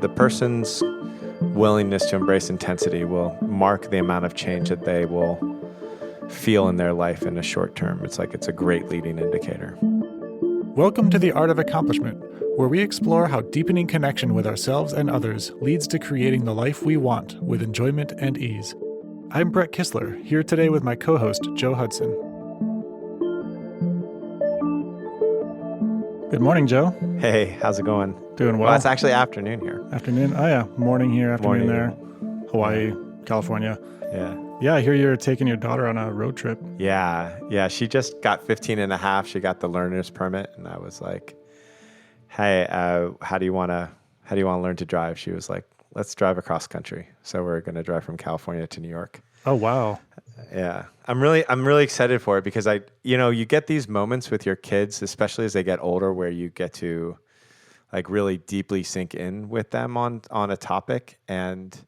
the person's willingness to embrace intensity will mark the amount of change that they will feel in their life in the short term. It's a great leading indicator. Welcome to The Art of Accomplishment, where we explore how deepening connection with ourselves and others leads to creating the life we want with enjoyment and ease. I'm Brett Kistler, here today with my co-host, Joe Hudson. Good morning, Joe. Hey, how's it going? Doing well. Well, it's actually afternoon here. Afternoon? Oh, yeah. Morning here, afternoon there. Hawaii, California. Yeah. Yeah, I hear you're taking your daughter on a road trip. Yeah. She just got 15 and a half. She got the learner's permit. And I was like, hey, how do you want to learn to drive? She was like, let's drive across country. So we're going to drive from California to New York. Oh, wow. Yeah. I'm really excited for it because you get these moments with your kids, especially as they get older, where you get to really deeply sink in with them on a topic, and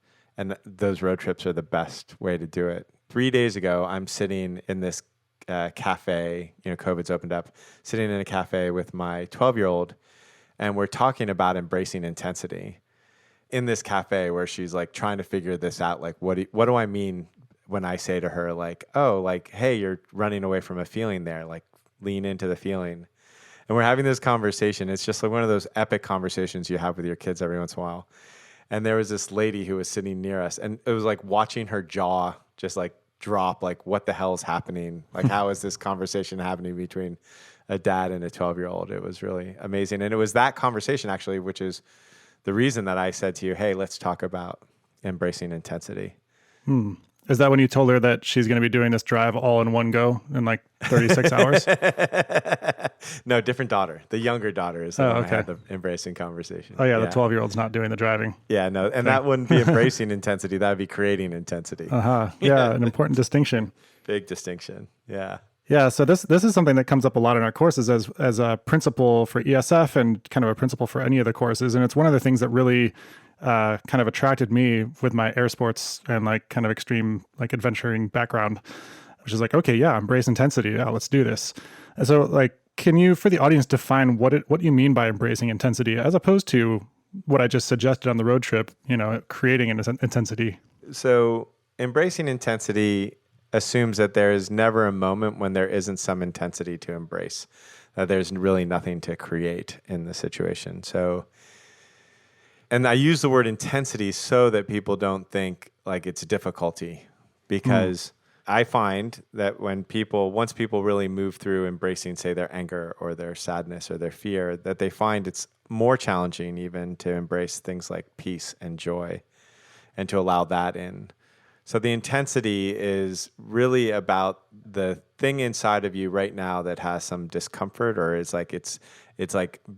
those road trips are the best way to do it. 3 days ago, I'm sitting in this cafe, COVID's opened up, sitting in a cafe with my 12-year-old, and we're talking about embracing intensity in this cafe where she's trying to figure this out. What do I mean when I say to her, hey, you're running away from a feeling there, lean into the feeling. And we're having this conversation. It's just one of those epic conversations you have with your kids every once in a while. And there was this lady who was sitting near us, and it was watching her jaw just drop, what the hell is happening? How is this conversation happening between a dad and a 12-year-old? It was really amazing. And it was that conversation actually, which is the reason that I said to you, hey, let's talk about embracing intensity. Is that when you told her that she's going to be doing this drive all in one go in 36 hours? No, different daughter. The younger daughter is the one I had the embracing conversation. Oh, yeah, the 12-year-old's not doing the driving. Yeah, no, and that wouldn't be embracing intensity. That would be creating intensity. Yeah, an important distinction. Big distinction, yeah. Yeah, so this is something that comes up a lot in our courses as a principle for ESF and kind of a principle for any of the courses. And it's one of the things that really kind of attracted me with my air sports and kind of extreme adventuring background, which is okay, yeah, embrace intensity. Yeah, let's do this. And so can you, for the audience, define what you mean by embracing intensity as opposed to what I just suggested on the road trip, creating an intensity? So embracing intensity assumes that there is never a moment when there isn't some intensity to embrace, that there's really nothing to create in the situation. So, and I use the word intensity so that people don't think it's difficulty, because I find that once people really move through embracing, say, their anger or their sadness or their fear, that they find it's more challenging even to embrace things like peace and joy and to allow that in. So the intensity is really about the thing inside of you right now that has some discomfort, or is it's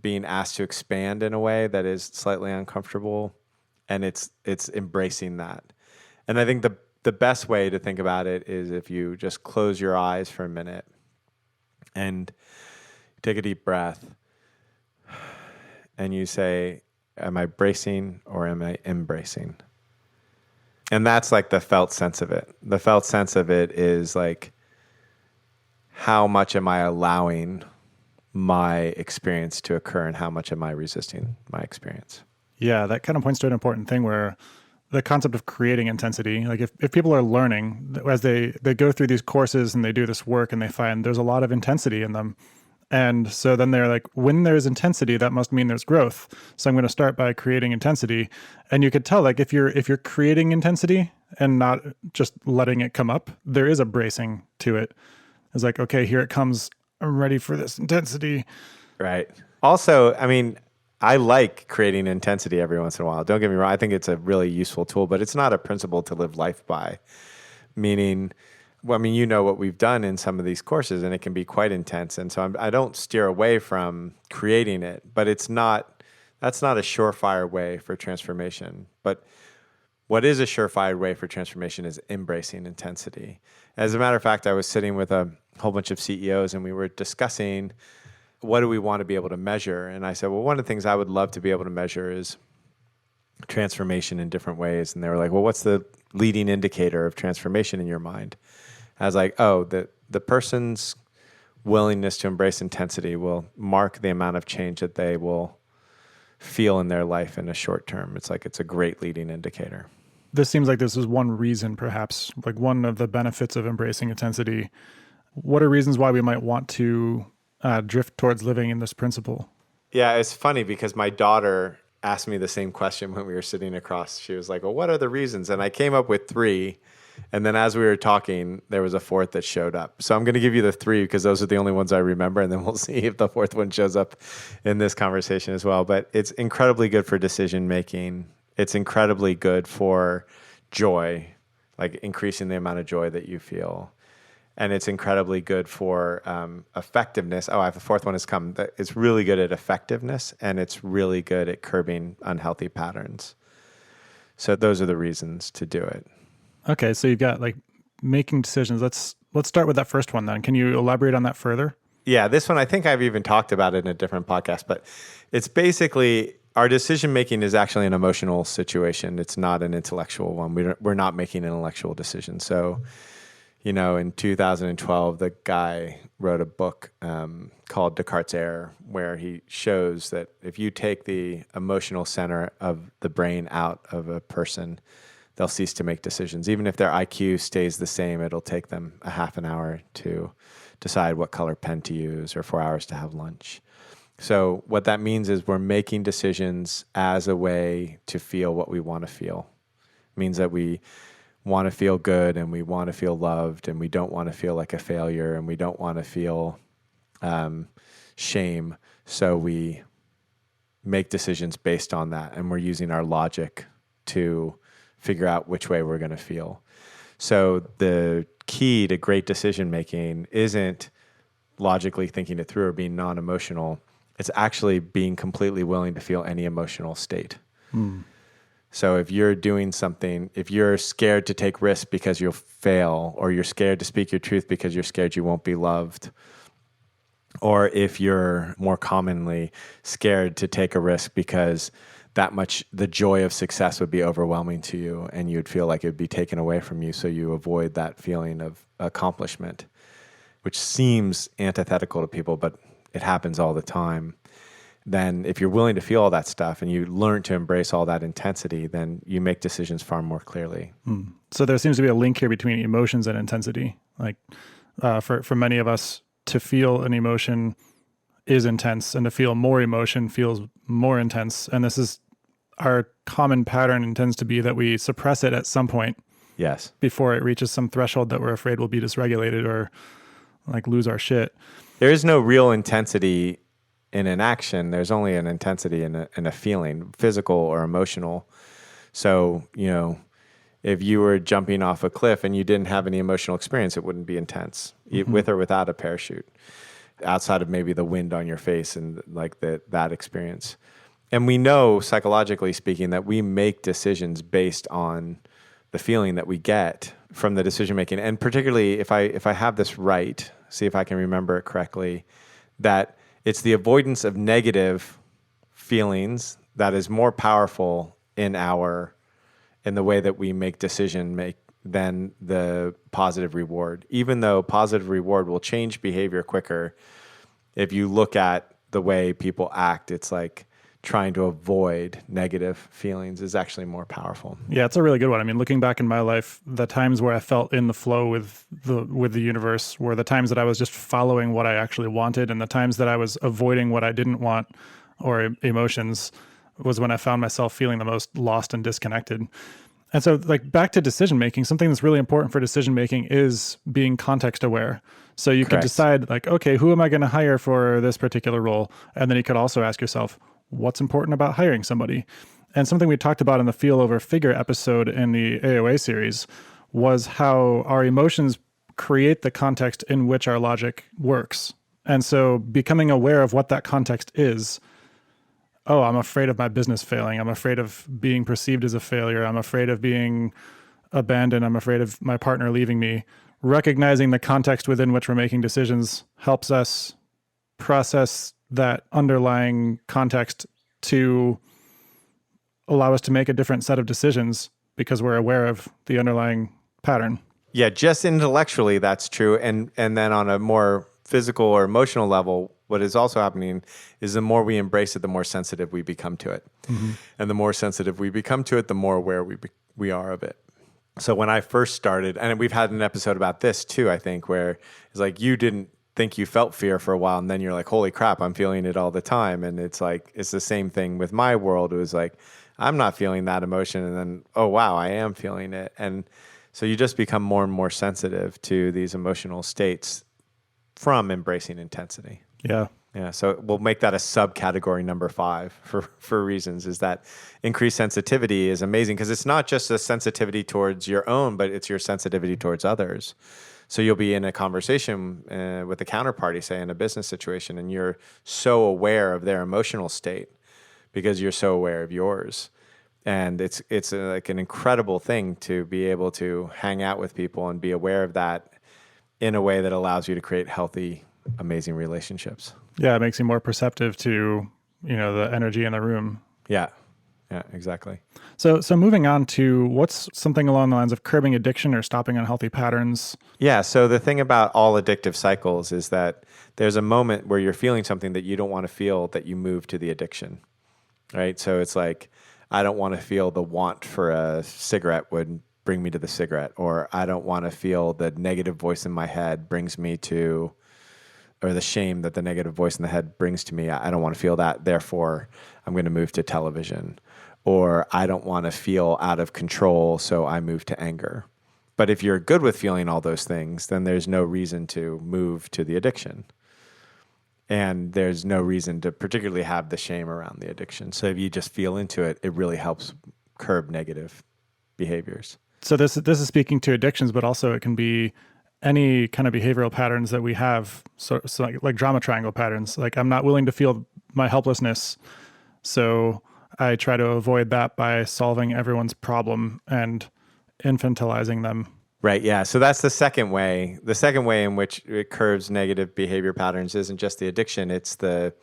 being asked to expand in a way that is slightly uncomfortable, and it's embracing that. And I think the best way to think about it is if you just close your eyes for a minute and take a deep breath, and you say, am I bracing or am I embracing? And that's the felt sense of it. The felt sense of it is how much am I allowing my experience to occur, and how much am I resisting my experience? Yeah, that kind of points to an important thing where the concept of creating intensity, if people are learning, as they go through these courses and they do this work and they find there's a lot of intensity in them. And so then they're when there's intensity, that must mean there's growth. So I'm going to start by creating intensity. And you could tell, if you're creating intensity and not just letting it come up, there is a bracing to it. It's okay, here it comes. I'm ready for this intensity. Right. Also, I like creating intensity every once in a while. Don't get me wrong. I think it's a really useful tool, but it's not a principle to live life by. Meaning, what we've done in some of these courses, and it can be quite intense. And so I don't steer away from creating it, but that's not a surefire way for transformation. But what is a surefire way for transformation is embracing intensity. As a matter of fact, I was sitting with a whole bunch of CEOs, and we were discussing what do we want to be able to measure. And I said, well, one of the things I would love to be able to measure is transformation in different ways. And they were like, well, what's the leading indicator of transformation in your mind? I was like, oh, the person's willingness to embrace intensity will mark the amount of change that they will feel in their life in a short term. It's like it's a great leading indicator. This seems like this is one reason, perhaps, like one of the benefits of embracing intensity. What are reasons why we might want to drift towards living in this principle? Yeah, it's funny because my daughter asked me the same question when we were sitting across. She was like, well, what are the reasons? And I came up with 3. And then as we were talking, there was a 4th that showed up. So I'm going to give you the 3 because those are the only ones I remember. And then we'll see if the 4th one shows up in this conversation as well. But it's incredibly good for decision making. It's incredibly good for joy, like increasing the amount of joy that you feel. And it's incredibly good for effectiveness. Oh, I have a 4th one has come. It's really good at effectiveness, and it's really good at curbing unhealthy patterns. So those are the reasons to do it. Okay, so you've got like making decisions. Let's start with that first one then. Can you elaborate on that further? Yeah, this one, I think I've even talked about it in a different podcast, but it's basically our decision making is actually an emotional situation. It's not an intellectual one. We're not making intellectual decisions. So, in 2012, the guy wrote a book called Descartes' Error, where he shows that if you take the emotional center of the brain out of a person, they'll cease to make decisions. Even if their IQ stays the same, it'll take them a half an hour to decide what color pen to use or 4 hours to have lunch. So what that means is we're making decisions as a way to feel what we want to feel. It means that we want to feel good and we want to feel loved and we don't want to feel like a failure and we don't want to feel shame. So we make decisions based on that, and we're using our logic to figure out which way we're going to feel. So the key to great decision making isn't logically thinking it through or being non-emotional. It's actually being completely willing to feel any emotional state. So if you're doing something, if you're scared to take risks because you'll fail, or you're scared to speak your truth because you're scared you won't be loved, or if you're more commonly scared to take a risk because the joy of success would be overwhelming to you and you'd feel like it would be taken away from you, so you avoid that feeling of accomplishment, which seems antithetical to people, but it happens all the time. Then if you're willing to feel all that stuff and you learn to embrace all that intensity, then you make decisions far more clearly. So there seems to be a link here between emotions and intensity. Like for many of us, to feel an emotion is intense, and to feel more emotion feels more intense. And this is our common pattern, tends to be that we suppress it at some point. Yes. Before it reaches some threshold that we're afraid will be dysregulated or like lose our shit. There is no real intensity in an action. There's only an intensity in a feeling, physical or emotional. So, if you were jumping off a cliff and you didn't have any emotional experience, it wouldn't be intense, with or without a parachute, outside of maybe the wind on your face and like that experience. And we know, psychologically speaking, that we make decisions based on the feeling that we get from the decision making. And particularly if I have this right, see if I can remember it correctly, that it's the avoidance of negative feelings that is more powerful in the way that we make than the positive reward. Even though positive reward will change behavior quicker, if you look at the way people act, it's like trying to avoid negative feelings is actually more powerful. Yeah, it's a really good one. I mean, looking back in my life, the times where I felt in the flow with the universe were the times that I was just following what I actually wanted, and the times that I was avoiding what I didn't want or emotions was when I found myself feeling the most lost and disconnected. And so like back to decision making, something that's really important for decision making is being context aware. So you could decide like, okay, who am I going to hire for this particular role? And then you could also ask yourself, what's important about hiring somebody? And something we talked about in the Feel Over Figure episode in the AOA series was how our emotions create the context in which our logic works. And so becoming aware of what that context is, oh, I'm afraid of my business failing. I'm afraid of being perceived as a failure. I'm afraid of being abandoned. I'm afraid of my partner leaving me. Recognizing the context within which we're making decisions helps us process that underlying context to allow us to make a different set of decisions because we're aware of the underlying pattern. Yeah, just intellectually, that's true. And then on a more physical or emotional level, what is also happening is the more we embrace it, the more sensitive we become to it. And the more sensitive we become to it, the more aware we are of it. So when I first started, and we've had an episode about this too, I think, where it's like you didn't think you felt fear for a while, and then you're like, holy crap, I'm feeling it all the time. And it's like, it's the same thing with my world. It was like, I'm not feeling that emotion. And then, oh, wow, I am feeling it. And so you just become more and more sensitive to these emotional states from embracing intensity. Yeah. Yeah, so we'll make that a subcategory number 5 for reasons, is that increased sensitivity is amazing because it's not just a sensitivity towards your own, but it's your sensitivity towards others. So you'll be in a conversation with a counterparty, say in a business situation, and you're so aware of their emotional state because you're so aware of yours. And it's like an incredible thing to be able to hang out with people and be aware of that in a way that allows you to create healthy, amazing relationships. Yeah, it makes you more perceptive to, the energy in the room. Yeah. Yeah, exactly. So moving on to what's something along the lines of curbing addiction or stopping unhealthy patterns. Yeah, so the thing about all addictive cycles is that there's a moment where you're feeling something that you don't want to feel, that you move to the addiction, right? So it's like, I don't want to feel the want for a cigarette would bring me to the cigarette, or I don't want to feel the negative voice in my head brings me to, or the shame that the negative voice in the head brings to me. I don't want to feel that. Therefore, I'm going to move to television. Or I don't want to feel out of control, so I move to anger. But if you're good with feeling all those things, then there's no reason to move to the addiction. And there's no reason to particularly have the shame around the addiction. So if you just feel into it, it really helps curb negative behaviors. So this is speaking to addictions, but also it can be any kind of behavioral patterns that we have. So like drama triangle patterns. Like, I'm not willing to feel my helplessness, so I try to avoid that by solving everyone's problem and infantilizing them. Right, yeah. So that's the second way. The second way in which it curbs negative behavior patterns isn't just the addiction. It's this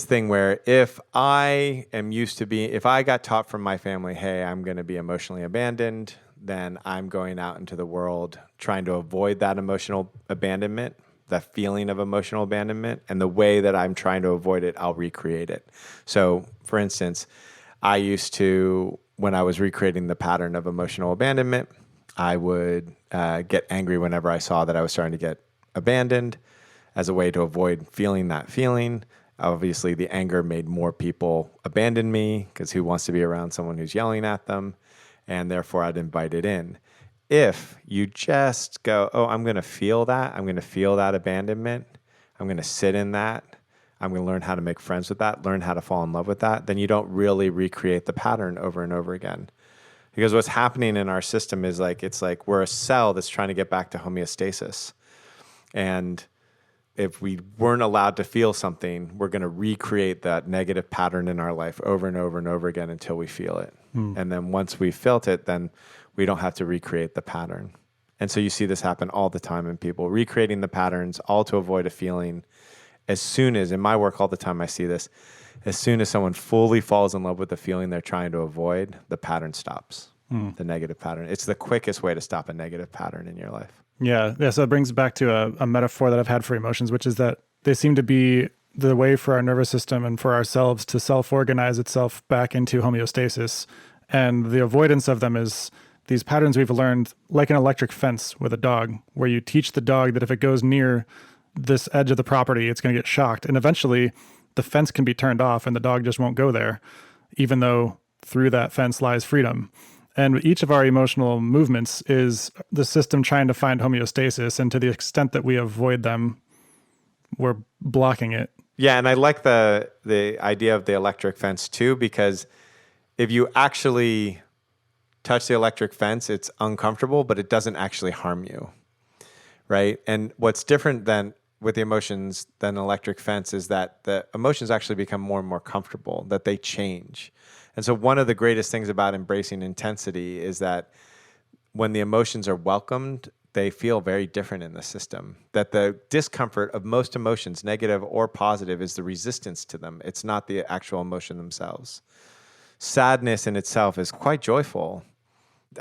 thing where if I got taught from my family, hey, I'm going to be emotionally abandoned, then I'm going out into the world trying to avoid that emotional abandonment, that feeling of emotional abandonment. And the way that I'm trying to avoid it, I'll recreate it. So, for instance, I used to, when I was recreating the pattern of emotional abandonment, I would get angry whenever I saw that I was starting to get abandoned as a way to avoid feeling that feeling. Obviously, the anger made more people abandon me because who wants to be around someone who's yelling at them? And therefore, I'd invite it in. If you just go, oh, I'm going to feel that. I'm going to feel that abandonment. I'm going to sit in that. I'm going to learn how to make friends with that, learn how to fall in love with that. Then you don't really recreate the pattern over and over again. Because what's happening in our system is it's like we're a cell that's trying to get back to homeostasis. And if we weren't allowed to feel something, we're going to recreate that negative pattern in our life over and over and over again until we feel it. And then once we felt it, then we don't have to recreate the pattern. And so you see this happen all the time in people, recreating the patterns, all to avoid a feeling. As soon as, in my work all the time, I see this, as soon as someone fully falls in love with the feeling they're trying to avoid, the pattern stops, the negative pattern. It's the quickest way to stop a negative pattern in your life. Yeah. So it brings back to a metaphor that I've had for emotions, which is that they seem to be the way for our nervous system and for ourselves to self-organize itself back into homeostasis. And the avoidance of them is these patterns we've learned, like an electric fence with a dog, where you teach the dog that if it goes near this edge of the property, it's going to get shocked. And eventually the fence can be turned off and the dog just won't go there, even though through that fence lies freedom. And each of our emotional movements is the system trying to find homeostasis. And to the extent that we avoid them, we're blocking it. Yeah, and I like the idea of the electric fence too, because if you actually touch the electric fence, it's uncomfortable, but it doesn't actually harm you, right? And what's different than with the emotions than electric fence is that the emotions actually become more and more comfortable, that they change. And so one of the greatest things about embracing intensity is that when the emotions are welcomed, they feel very different in the system. That the discomfort of most emotions, negative or positive, is the resistance to them. It's not the actual emotion themselves. Sadness in itself is quite joyful.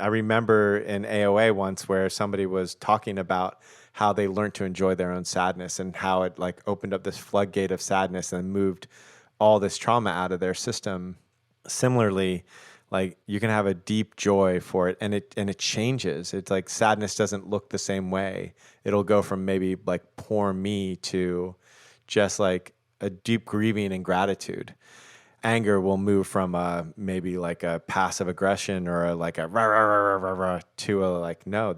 I remember in AOA once where somebody was talking about how they learned to enjoy their own sadness and how it like opened up this floodgate of sadness and moved all this trauma out of their system. Similarly, like you can have a deep joy for it and it changes. It's like sadness doesn't look the same way. It'll go from maybe like poor me to just like a deep grieving and gratitude. Anger will move from maybe like a passive aggression or like a rah, rah, rah, rah, rah, rah, to a like, no,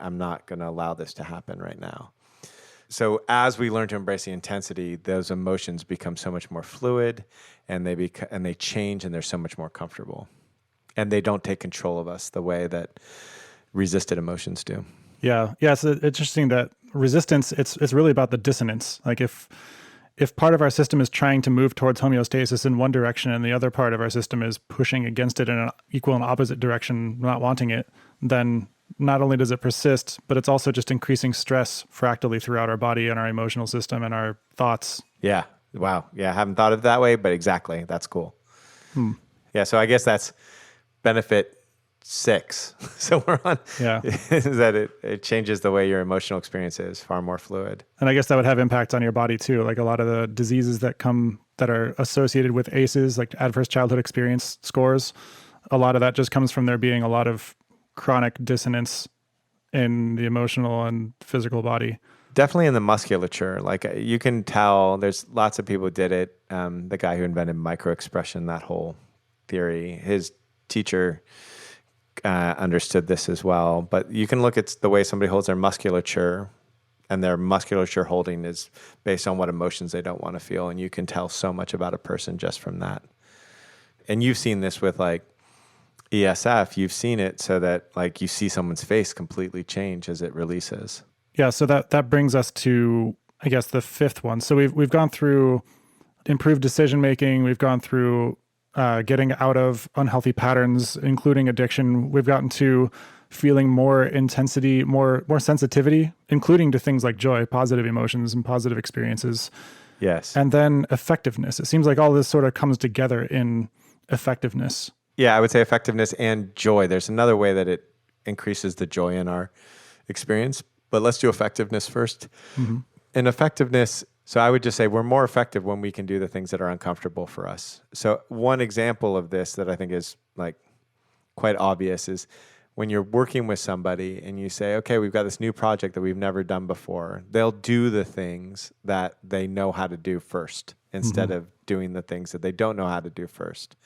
I'm not gonna allow this to happen right now. So as we learn to embrace the intensity, those emotions become so much more fluid and they change and they're so much more comfortable. And they don't take control of us the way that resisted emotions do. Yeah. Yeah. It's interesting that resistance, it's really about the dissonance. Like if part of our system is trying to move towards homeostasis in one direction and the other part of our system is pushing against it in an equal and opposite direction, not wanting it, then not only does it persist, but it's also just increasing stress fractally throughout our body and our emotional system and our thoughts. Yeah. Wow. Yeah. I haven't thought of it that way, but exactly. That's cool. Yeah. So I guess that's benefit 6. So we're on, is that it changes the way your emotional experience is, far more fluid. And I guess that would have impact on your body too. Like a lot of the diseases that are associated with ACEs, like adverse childhood experience scores, a lot of that just comes from there being a lot of chronic dissonance in the emotional and physical body. Definitely in the musculature. Like you can tell there's lots of people who did it. The guy who invented microexpression, that whole theory, his teacher understood this as well. But you can look at the way somebody holds their musculature, and their musculature holding is based on what emotions they don't want to feel. And you can tell so much about a person just from that. And you've seen this with like ESF, you've seen it so that like you see someone's face completely change as it releases. Yeah, so that brings us to, I guess, the 5th one. So we've gone through improved decision making. We've gone through getting out of unhealthy patterns, including addiction. We've gotten to feeling more intensity, more sensitivity, including to things like joy, positive emotions, and positive experiences. Yes. And then effectiveness. It seems like all this sort of comes together in effectiveness. Yeah, I would say effectiveness and joy. There's another way that it increases the joy in our experience, but let's do effectiveness first. Mm-hmm. In effectiveness, so I would just say we're more effective when we can do the things that are uncomfortable for us. So one example of this that I think is like quite obvious is when you're working with somebody and you say, okay, we've got this new project that we've never done before. They'll do the things that they know how to do first instead of doing the things that they don't know how to do first.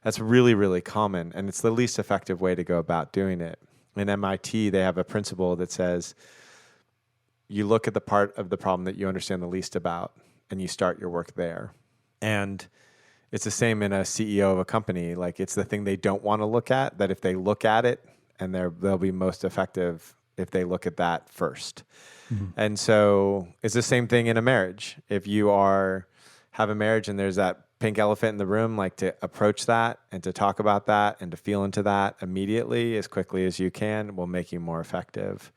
That's really, really common, and it's the least effective way to go about doing it. In MIT, they have a principle that says you look at the part of the problem that you understand the least about, and you start your work there. And it's the same in a CEO of a company. Like it's the thing they don't want to look at, that if they look at it, and they'll be most effective if they look at that first. Mm-hmm. And so it's the same thing in a marriage. If you have a marriage and there's that pink elephant in the room, like to approach that and to talk about that and to feel into that immediately as quickly as you can will make you more effective,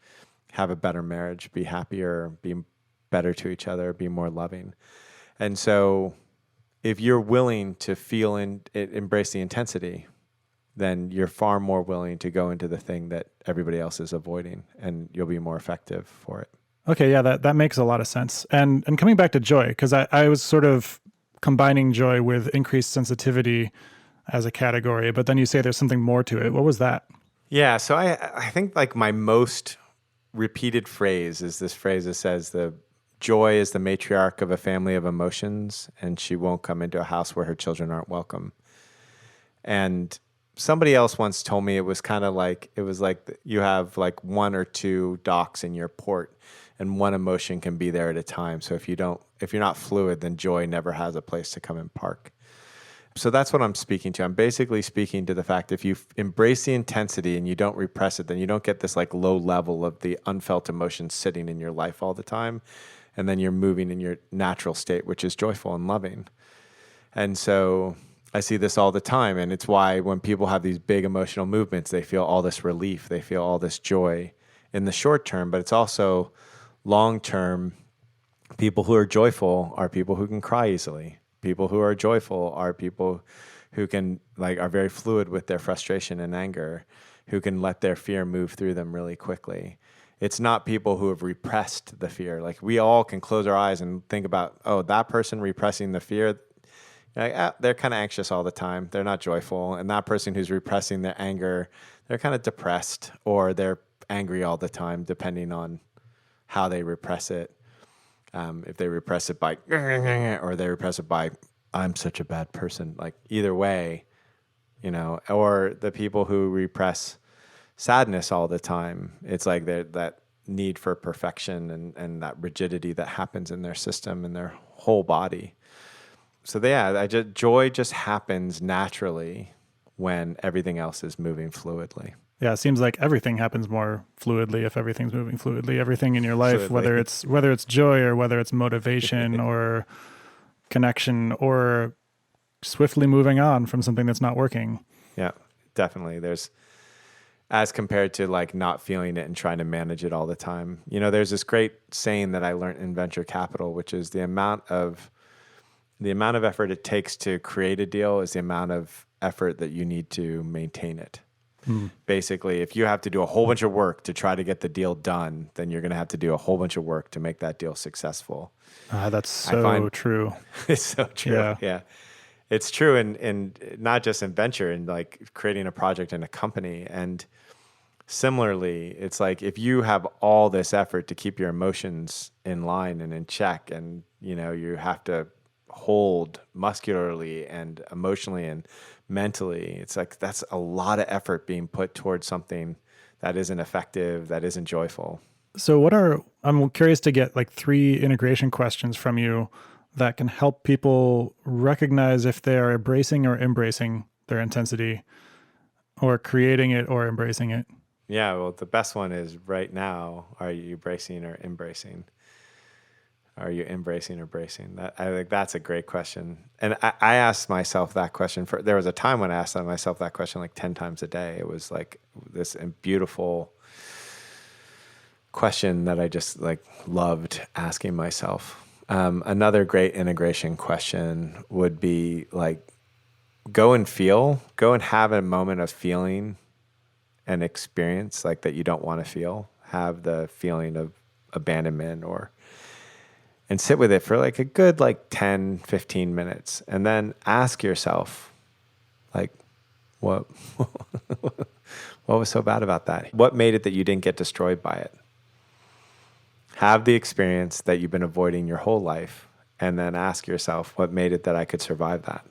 have a better marriage, be happier, be better to each other, be more loving. And so if you're willing to feel and embrace the intensity, then you're far more willing to go into the thing that everybody else is avoiding, and you'll be more effective for it. Okay, yeah, that makes a lot of sense. And coming back to joy, because I was sort of combining joy with increased sensitivity as a category, but then you say there's something more to it. What was that? Yeah, so I think like my most repeated phrase is this phrase that says the joy is the matriarch of a family of emotions, and she won't come into a house where her children aren't welcome. And somebody else once told me it was like you have like 1 or 2 docks in your port, and one emotion can be there at a time. So if you're not fluid, then joy never has a place to come and park. So that's what I'm speaking to. I'm basically speaking to the fact if you embrace the intensity and you don't repress it, then you don't get this like low level of the unfelt emotions sitting in your life all the time. And then you're moving in your natural state, which is joyful and loving. And so I see this all the time. And it's why when people have these big emotional movements, they feel all this relief, they feel all this joy in the short term, but it's also long term. People who are joyful are people who can cry easily. People who are joyful are people who can are very fluid with their frustration and anger, who can let their fear move through them really quickly. It's not people who have repressed the fear. Like we all can close our eyes and think about, oh, that person repressing the fear, like, they're kind of anxious all the time. They're not joyful. And that person who's repressing their anger, they're kind of depressed or they're angry all the time, depending on how they repress it. If they repress it by, or they repress it by, I'm such a bad person. Like either way, or the people who repress sadness all the time. It's like that need for perfection and that rigidity that happens in their system and their whole body. So joy just happens naturally when everything else is moving fluidly. Yeah, it seems like everything happens more fluidly if everything's moving fluidly. Everything in your life, whether it's joy or whether it's motivation or connection or swiftly moving on from something that's not working. Yeah, definitely. There's, as compared to like not feeling it and trying to manage it all the time. There's this great saying that I learned in venture capital, which is the amount of effort it takes to create a deal is the amount of effort that you need to maintain it. Basically, if you have to do a whole bunch of work to try to get the deal done, then you're going to have to do a whole bunch of work to make that deal successful. That's so true. It's so true. Yeah. It's true in not just in venture and like creating a project in a company. And similarly, it's like if you have all this effort to keep your emotions in line and in check, and you have to hold muscularly and emotionally and mentally, it's like that's a lot of effort being put towards something that isn't effective, that isn't joyful. So I'm curious to get like 3 integration questions from you that can help people recognize if they are embracing or embracing their intensity, or creating it or embracing it. Yeah, well, the best one is right now, are you bracing or embracing? Are you embracing or bracing? I think that's a great question. And I asked myself that question there was a time when I asked myself that question like 10 times a day. It was like this beautiful question that I just like loved asking myself. Another great integration question would be like, go and have a moment of feeling an experience like that you don't want to feel. Have the feeling of abandonment and sit with it for like a good 10, 15 minutes. And then ask yourself, like, what was so bad about that? What made it that you didn't get destroyed by it? Have the experience that you've been avoiding your whole life, and then ask yourself, what made it that I could survive that?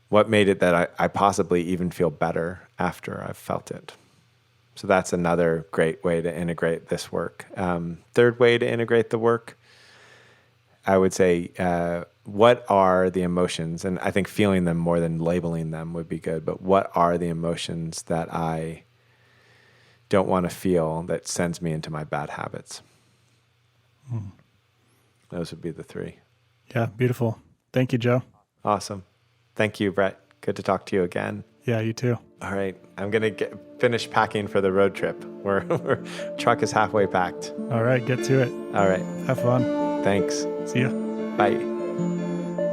What made it that I possibly even feel better after I've felt it? So that's another great way to integrate this work. Third way to integrate the work, I would say, what are the emotions? And I think feeling them more than labeling them would be good. But what are the emotions that I don't want to feel that sends me into my bad habits? Those would be the 3. Yeah, beautiful. Thank you, Joe. Awesome. Thank you, Brett. Good to talk to you again. Yeah, you too. All right. I'm going to finish packing for the road trip. Our truck is halfway packed. All right. Get to it. All right. Have fun. Thanks. See ya. Bye.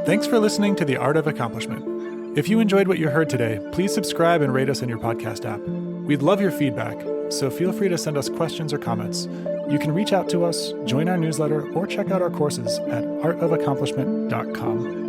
Thanks for listening to The Art of Accomplishment. If you enjoyed what you heard today, please subscribe and rate us in your podcast app. We'd love your feedback, so feel free to send us questions or comments. You can reach out to us, join our newsletter, or check out our courses at artofaccomplishment.com.